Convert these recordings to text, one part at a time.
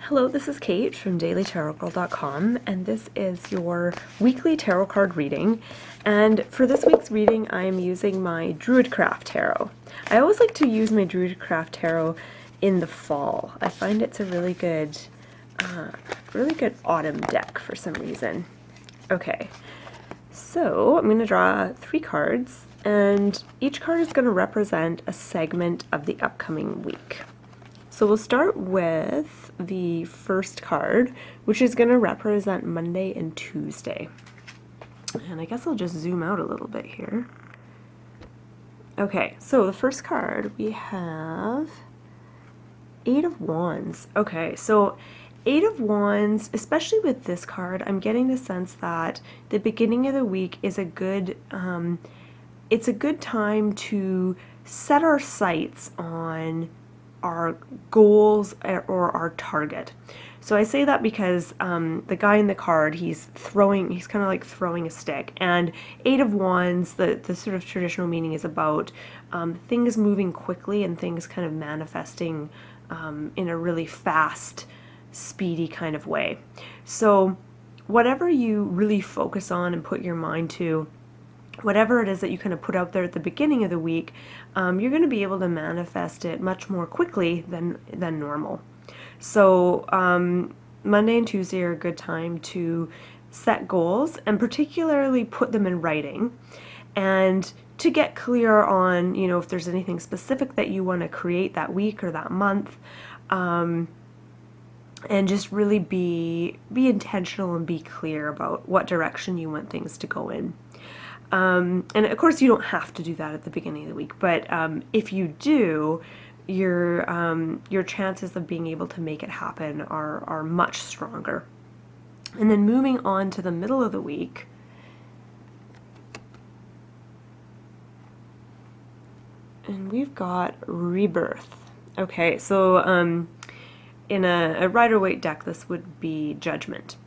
Hello, this is Kate from dailytarotgirl.com, and this is your weekly tarot card reading. And for this week's reading, I am using my Druidcraft Tarot. I always like to use my Druidcraft Tarot in the fall. I find it's a really good autumn deck for some reason. Okay, so I'm going to draw 3 cards, and each card is going to represent a segment of the upcoming week. So we'll start with the first card, which is going to represent Monday and Tuesday. And I guess I'll just zoom out a little bit here. Okay, so the first card, we have 8 of Wands. Okay, so 8 of Wands, especially with this card, I'm getting the sense that the beginning of the week is a good, it's a good time to set our sights on our goals or our target. So I say that because the guy in the card, he's kind of like throwing a stick. And 8 of Wands, the sort of traditional meaning is about things moving quickly and things kind of manifesting in a really fast, speedy kind of way. So whatever you really focus on and put your mind to, whatever it is that you kind of put out there at the beginning of the week, you're going to be able to manifest it much more quickly than normal. So Monday and Tuesday are a good time to set goals and particularly put them in writing, and to get clear on, you know, if there's anything specific that you want to create that week or that month, and just really be intentional and be clear about what direction you want things to go in. And of course you don't have to do that at the beginning of the week, but if you do, your chances of being able to make it happen are much stronger. And then moving on to the middle of the week, and we've got Rebirth. Okay, so in a Rider-Waite deck, this would be Judgment.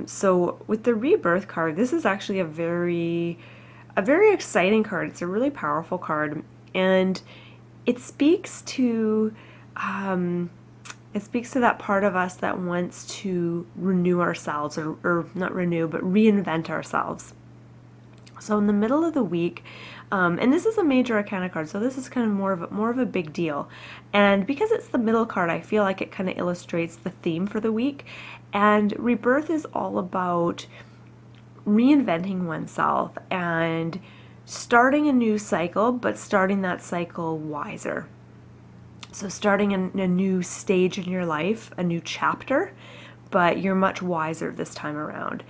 So with the Rebirth card, this is actually a very exciting card. It's a really powerful card, and it speaks to that part of us that wants to renew ourselves, or not renew, but reinvent ourselves. So in the middle of the week, and this is a major arcana card, so this is kind of more of a big deal. And because it's the middle card, I feel like it kind of illustrates the theme for the week. And Rebirth is all about reinventing oneself and starting a new cycle, but starting that cycle wiser. So starting a new stage in your life, a new chapter, but you're much wiser this time around.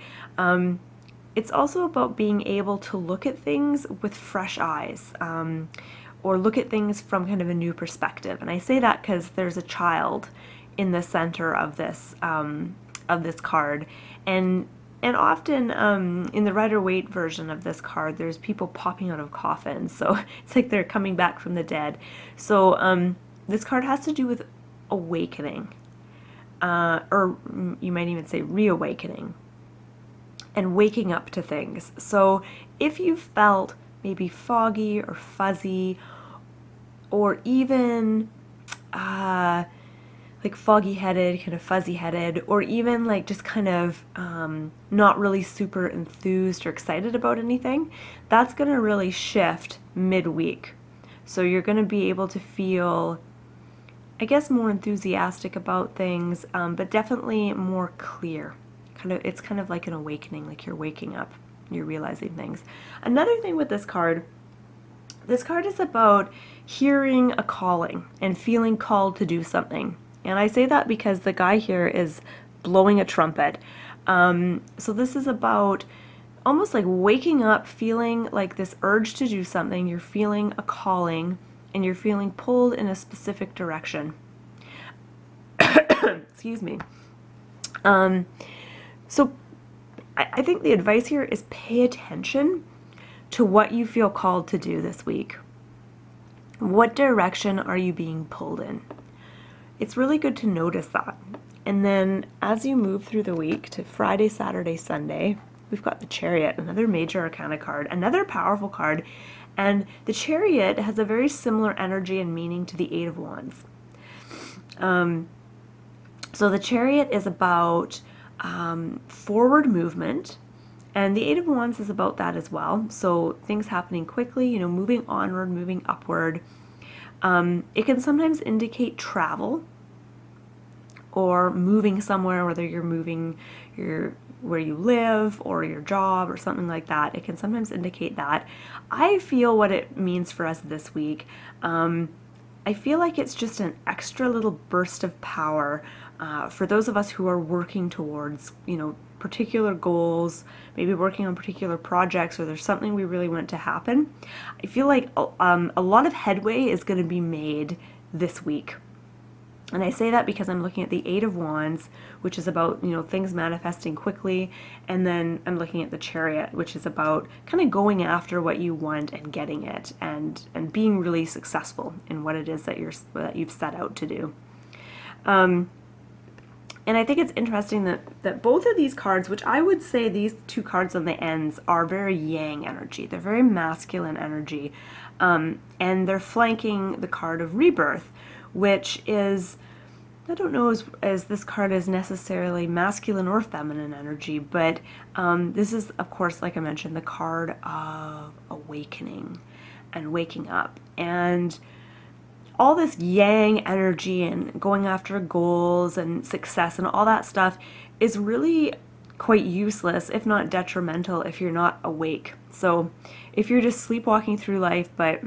It's also about being able to look at things with fresh eyes, or look at things from kind of a new perspective. And I say that because there's a child in the center of this card, and often in the Rider-Waite version of this card, there's people popping out of coffins, so it's like they're coming back from the dead. So this card has to do with awakening, or you might even say reawakening, and waking up to things. So if you felt maybe foggy or fuzzy, or even like foggy-headed, kind of fuzzy-headed, or even like just kind of not really super enthused or excited about anything, that's going to really shift midweek. So you're going to be able to feel, I guess, more enthusiastic about things, but definitely more clear. It's kind of like an awakening, like you're waking up, you're realizing things. Another thing with this card is about hearing a calling and feeling called to do something. And I say that because the guy here is blowing a trumpet. So this is about almost like waking up, feeling like this urge to do something. You're feeling a calling, and you're feeling pulled in a specific direction. Excuse me. So I think the advice here is pay attention to what you feel called to do this week. What direction are you being pulled in? It's really good to notice that. And then as you move through the week to Friday, Saturday, Sunday, we've got the Chariot, another major arcana card, another powerful card. And the Chariot has a very similar energy and meaning to the 8 of Wands. So the Chariot is about forward movement, and the Eight of Wands is about that as well. So things happening quickly, you know, moving onward, moving upward. It can sometimes indicate travel or moving somewhere, whether you're moving where you live or your job or something like that. It can sometimes indicate that. I feel what it means for us this week. I feel like it's just an extra little burst of power for those of us who are working towards, you know, particular goals, maybe working on particular projects, or there's something we really want to happen. I feel like a lot of headway is going to be made this week. And I say that because I'm looking at the Eight of Wands, which is about, you know, things manifesting quickly, and then I'm looking at the Chariot, which is about kind of going after what you want and getting it, and being really successful in what it is that you've set out to do. And I think it's interesting that both of these cards, which I would say these two cards on the ends are very yang energy. They're very masculine energy. And they're flanking the card of rebirth, which is, I don't know as this card is necessarily masculine or feminine energy, but this is, of course, like I mentioned, the card of awakening and waking up. And all this yang energy and going after goals and success and all that stuff is really quite useless, if not detrimental, if you're not awake. So if you're just sleepwalking through life, but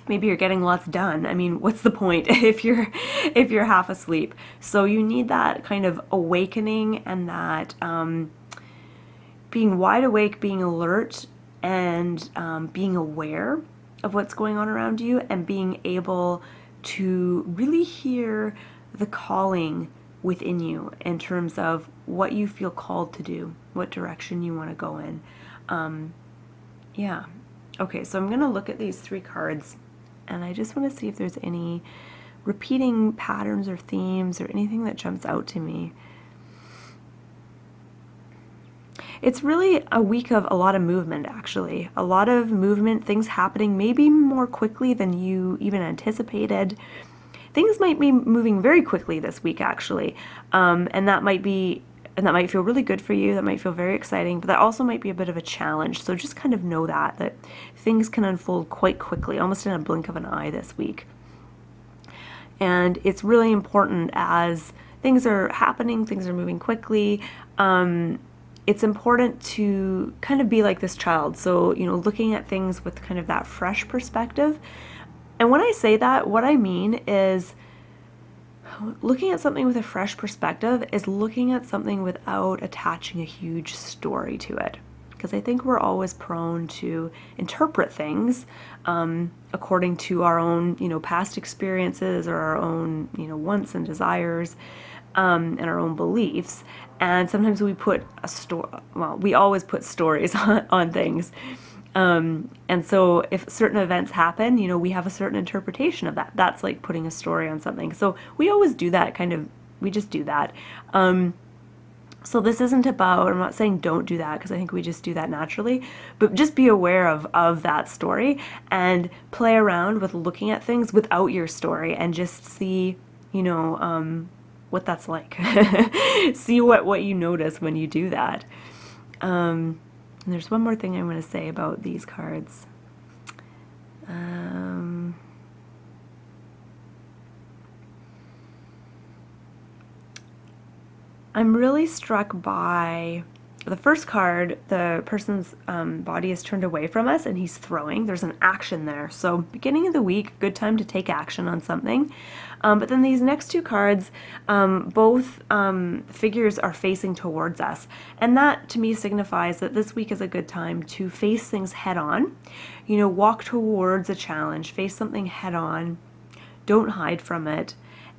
maybe you're getting lots done, I mean, what's the point if you're half asleep? So you need that kind of awakening and that being wide awake, being alert, and being aware of what's going on around you, and being able to really hear the calling within you in terms of what you feel called to do, what direction you want to go in. Yeah. Okay, so I'm going to look at these three cards, and I just want to see if there's any repeating patterns or themes or anything that jumps out to me. It's really a week of a lot of movement, actually. A lot of movement, things happening maybe more quickly than you even anticipated. Things might be moving very quickly this week, actually. And that might feel really good for you. That might feel very exciting, but that also might be a bit of a challenge. So just kind of know that things can unfold quite quickly, almost in a blink of an eye this week. And it's really important as things are happening, things are moving quickly. It's important to kind of be like this child. So, you know, looking at things with kind of that fresh perspective. And when I say that, what I mean is looking at something with a fresh perspective is looking at something without attaching a huge story to it. Because I think we're always prone to interpret things according to our own, you know, past experiences or our own, you know, wants and desires. And our own beliefs, and sometimes we put we always put stories on things, and so if certain events happen, you know, we have a certain interpretation of that. That's like putting a story on something. So we always do that, we just do that. So this isn't about, I'm not saying don't do that, because I think we just do that naturally, but just be aware of that story and play around with looking at things without your story, and just see, you know, what that's like. See what you notice when you do that. And there's one more thing I want to say about these cards. I'm really struck by the first card. The person's body is turned away from us and he's throwing. There's an action there. So beginning of the week, good time to take action on something. But then these next two cards, both figures are facing towards us. And that to me signifies that this week is a good time to face things head on. You know, walk towards a challenge, face something head on, don't hide from it,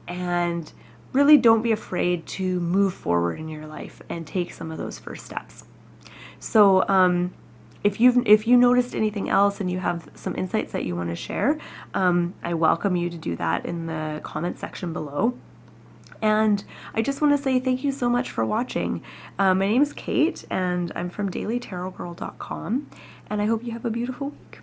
and really don't be afraid to move forward in your life and take some of those first steps. So if you noticed anything else and you have some insights that you want to share, I welcome you to do that in the comment section below. And I just want to say thank you so much for watching. My name is Kate, and I'm from dailytarotgirl.com, and I hope you have a beautiful week.